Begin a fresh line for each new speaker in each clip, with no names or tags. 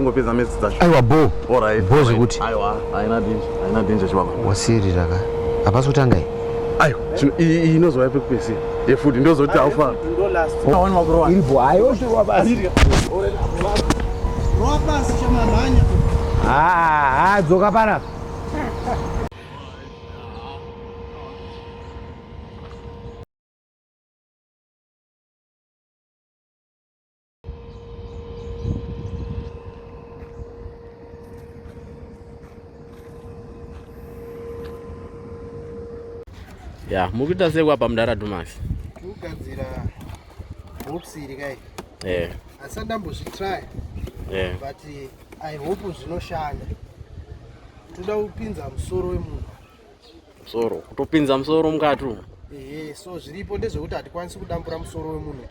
ngopedza message dzacho.
Aiwa bo.
Alright.
Bo zvekuti.
Aiwa, haina danger chibaba.
Wasiri raka. Hapasi kutanga iyi.
Aiwa, iyi inozouya pekupesi. Yefuti ndozoti aufa.
Ndo last.
Awani makuru wani.
Iri bo ayo shwa basi.
Roa basi chama manya.
Dzoka para.
Ya, mukuita sei apa Mudara Max?
Kugadzira box iri kai. Asi ndambozvitry. But I hope zvinoshanda. Toda kupinza musoro wemunhu.
Musoro, kutopinza musoro mukati.
So zviripo ndezvekuti hatikwanisi kudambura musoro wemunhu.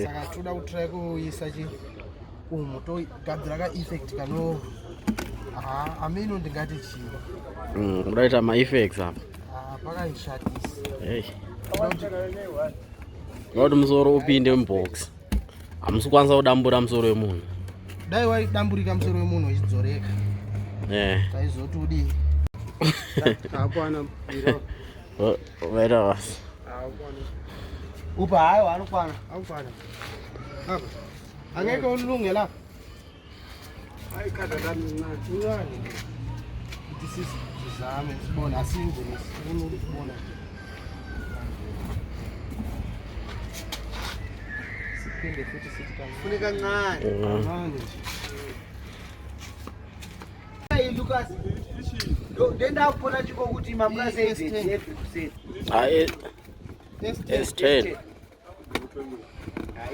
Saka toda kutry kuisa umu togadzira ka effect kano amino ndingati chii.
Mudaita ma effects apa.
Pakaishatisa.
Ngoti musoro upinde mubox. Hamusi kwanisa kudambura musoro wemunhu.
Dai waidamburika musoro wemunhu uchidzoreka. Taizoti udii. Hapana biro.
Waita basi.
Hapana.
Upa hayo anokwana.
Hapana. Hapa. Angeke ulunge la. Hayi kada ndani. This is zame sibona asinze nesifuna ukubona. Sipinde futhi sithi kancane. Kancane.
Hey Lucas. Ndenda kupona chiko kuti mapurasi eje kuseti.
S10.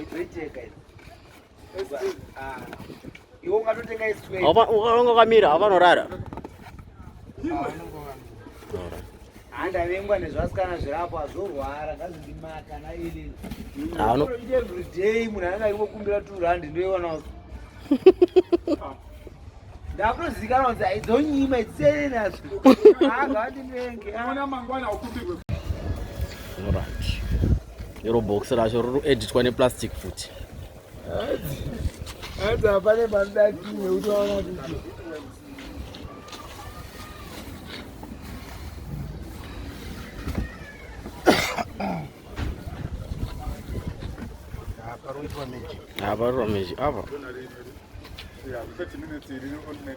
Itwecheka. Iwo ungatotenga S12.
Ukaonga kamira avanorara.
Anda vengwa nezvasikana zvirapo azorwara ngazindimata na ili. Every day munhu anenge achikumbira 200 ndoiwana. Ndakuzikanwa kuti aidzonyima itsene nazo. Ngandinenge.
Ona mangwana ukupigwe.
Alright. Iro box racho riri editwa neplastic futi.
Hata pale bandaki utaona kuti
Apa romeji apa.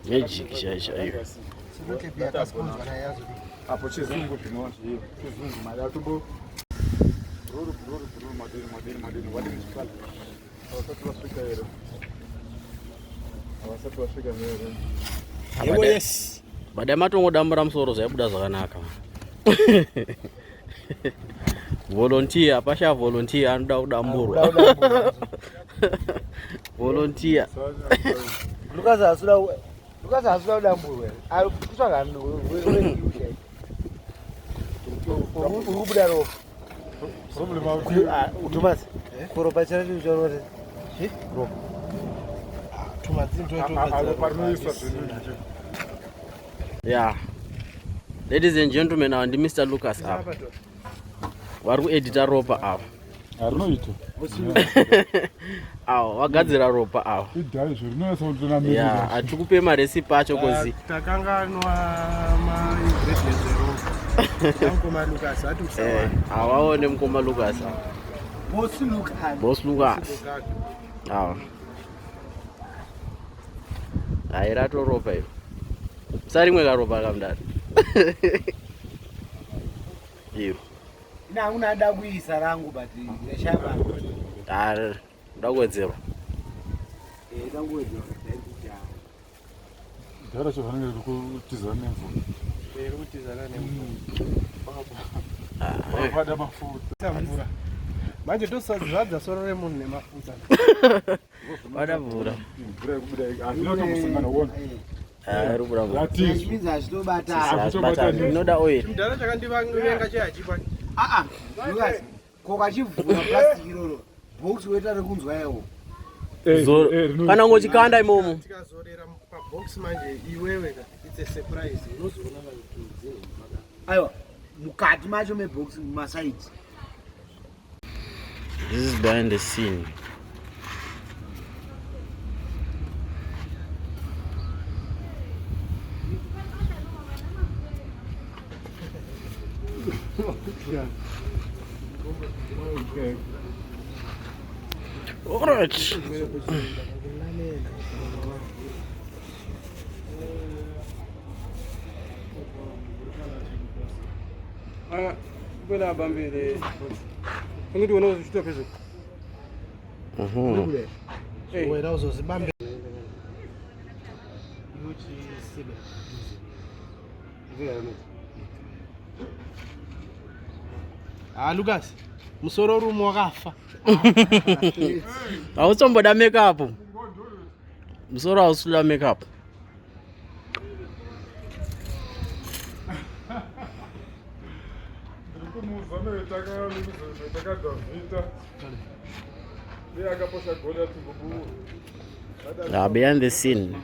Magic chaiyo.
sikuti pia kasikuzi kana yazo.
Hapo chizungu tunaona hiyo. Chizungu mali atubo. Ruru madeni wadi mshikala. Wasatu wafika hilo. Wasatu wafika hilo.
Yes. Baada ya matongo dambura musoro zaibuda zvakanaka. Volunteer, pasha volunteer anoda kudamburwa. Volunteer.
Lucas asula kudamburwa. Ari kutsvaga wewe. Ukubuda ro.
Problem out.
Thomas. Koropa chara chorore. Ro.
Thomas
Yeah. Ladies and gentlemen, I'm Mr. Lucas apa. Vari kuedita ropa apa.
Arinoita.
Awo, wagadzira ropa awo.
Idai zvirinoisa kuti na miri.
Yeah, atikupe marecipe acho kozi.
Takanganwa ma ingredients zero. Mukoma Lucas ati usawa.
Awaone mukoma Lucas. Boss Lucas. Awo. Airato ropa iyo. Sarimwe karopa kamdari. Iyo.
Na unada kuisa rangu but yashaba.
Ndawedzera.
Ndawedzera.
Ndara chofanira kutizana nemvura.
Kutizana nemvura.
Baba mafuta.
Mvura. Manje tosadzadza soro remunhu nemafuta.
Vada mvura.
Mvura yekubuda azvina musangano wona.
Rubura mvura.
Zvimidza zvitobata.
Inoda oil.
Mudhara chakandivenga chehachipa.
Lucas, koka chivhura plastic iroro. Box weta rekunzwa yawo.
Kana ngochikanda imomo.
Tikazorera pabox manje iwewe it's a surprise. Unozoona kuti
aiwa mukati macho mebox maside.
This is behind the scene. All right.
Bwana bambele. Ngithi wena uzishito phezulu. Wena uzozibambe. Yothi sibe. Lucas. Musoro rumo wakafa.
Awutsomboda makeup. Musoro awusula makeup. Behind the scene.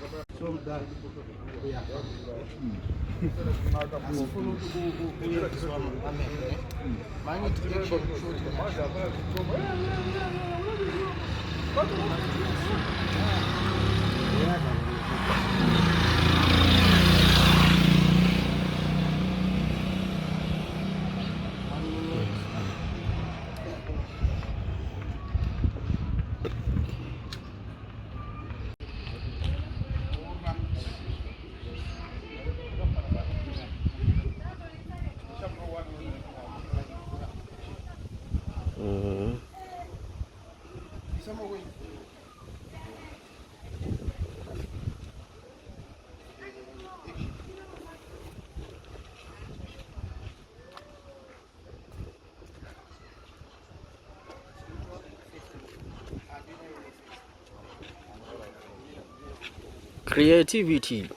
Creativity.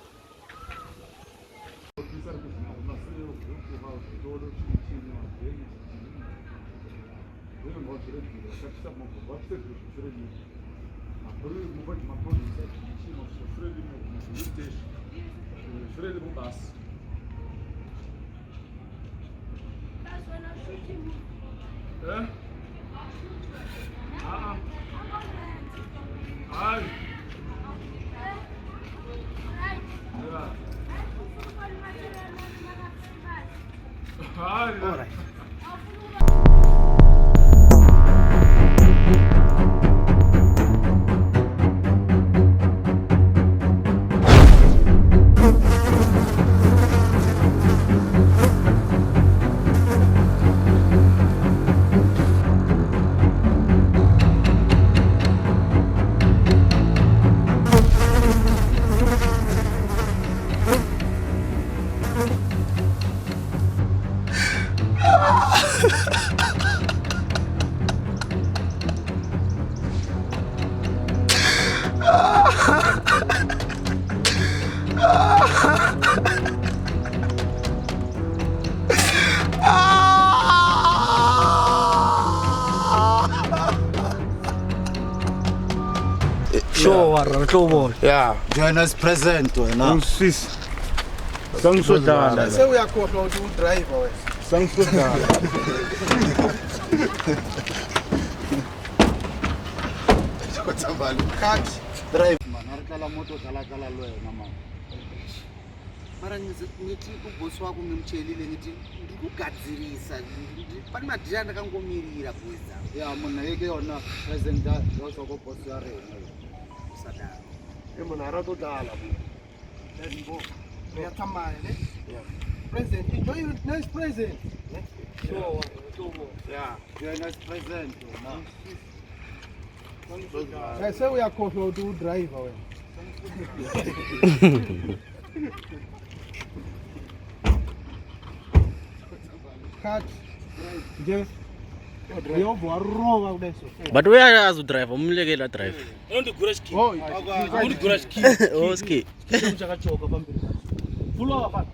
Yeah.
Join us present wena.
Sis. Sangisodala.
Se uyakhohlwa ukuthi udriver wena.
Sangisodala.
Kutsambali. Cut. Drive man. Arikala moto kala lwena man.
Mara ngithi ubosi wako ngimtshelile ngithi ngikugadzirisa pani madira ndakangomirira kuwedza.
Yeah, mona yeke yona present da yosoko boss ya rena.
Sadaka.
Emona aratodala. Ndimbo. Uyathamaya ne? Yeah. Present. Enjoy your nice present. Sure.
Yeah. Join us present wena.
Se uyakhohlwa ukuthi udriver wena. Cut. Nje. Uyobwa roba kuleso.
But uyayazi udriver umlekela drive.
Oh,
Ski. Oh, ski.
Chakachoka phambili. Full over.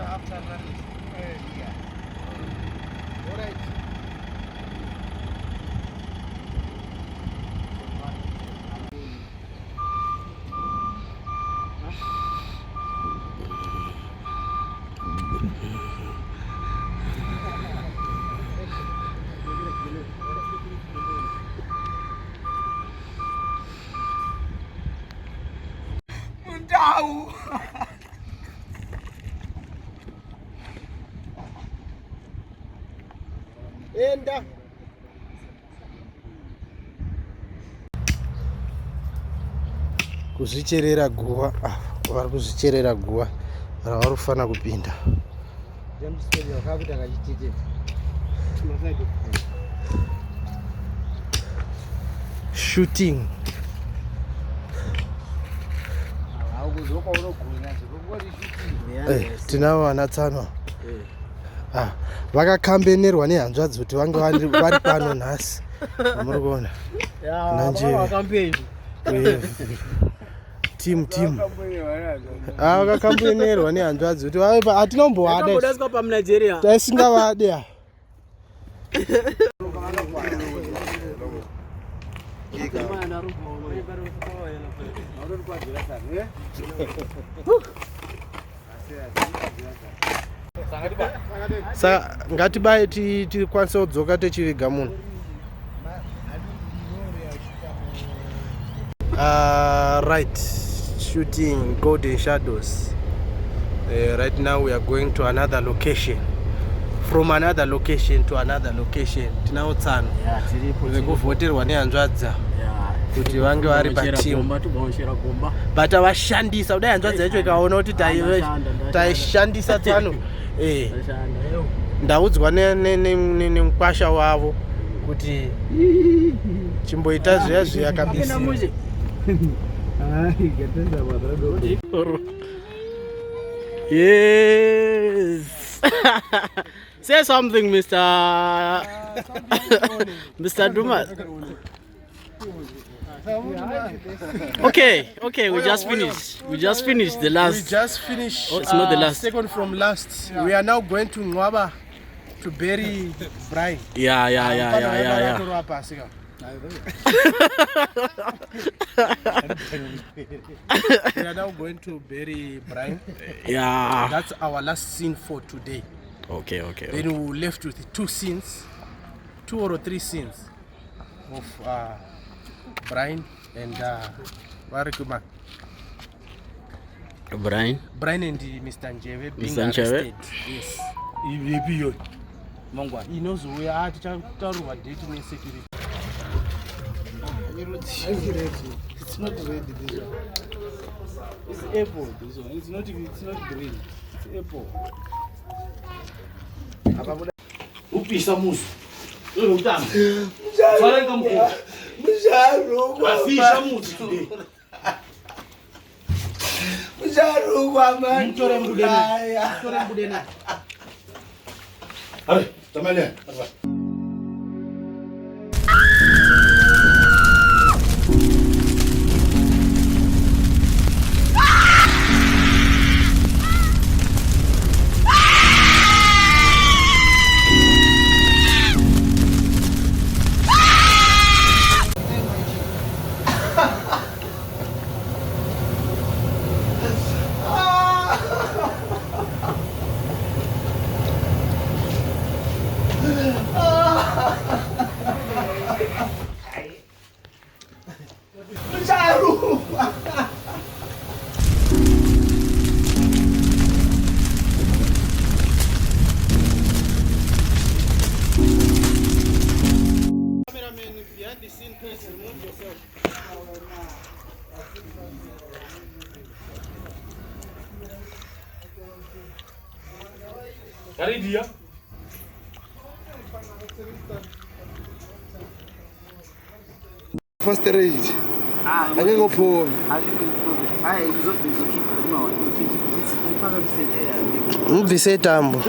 After running. Yeah. All right.
Au!
Enda. Kuzvicherera guva. Vari kuzvicherera guva ravari kufana kupinda. Shooting. Tinavo vanatsanwa vakakambenerwa nehanzvadzi kuti vange vari pano nhasi. Muri kuona team vakakambenerwa nehanzvadzi kuti hatinombohada taisingavade. Saka ngatibaye tikwanise kudzoka techiviga munhu. Right, shooting Golden Shadows. Right now we are going to another location. From another location to another location. Tinaotsana. Kuvhoterwa nehanzvadza kuti vange vari patimu. But avashandisa kudai hanzvadza yacho ikaona kuti taishandisa tsano. Ndaudzwa nemukwasha wavo kuti chimboita zviya kabisa.
Yes. Say something, Mr. Mr. Dumas. Okay, we just finished the last.
We just finished.
Oh, it's not the last.
Second from last. We are now going to Nwaba to bury Brian.
Yeah.
We are now going to bury Brian.
Yeah.
That's our last scene for today.
Okay.
Then we left with 2 or 3 scenes of Brian and Warikuma.
Brian
and Mr. Njeve being
Mr. Njeve?
arrested. Yes. He knows we are at dating security. It's not red, this one. It's apple, this one. It's not green. It's apple.
Upisa musu. Utanga. Fala ngamko. Afisha musu today.
Mjarugwa man.
Mtore mbudena.
Are, tamale. Karidia.
First rate. I can go for. Mvise tambo.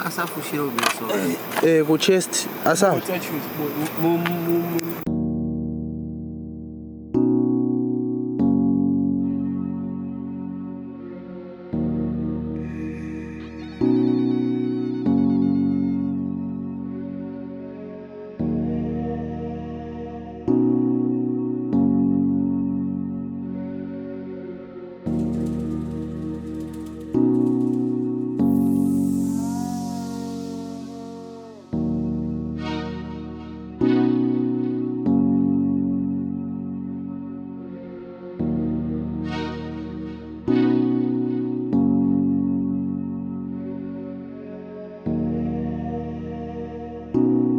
Asafushira ubeso.
Ku chest asa. you.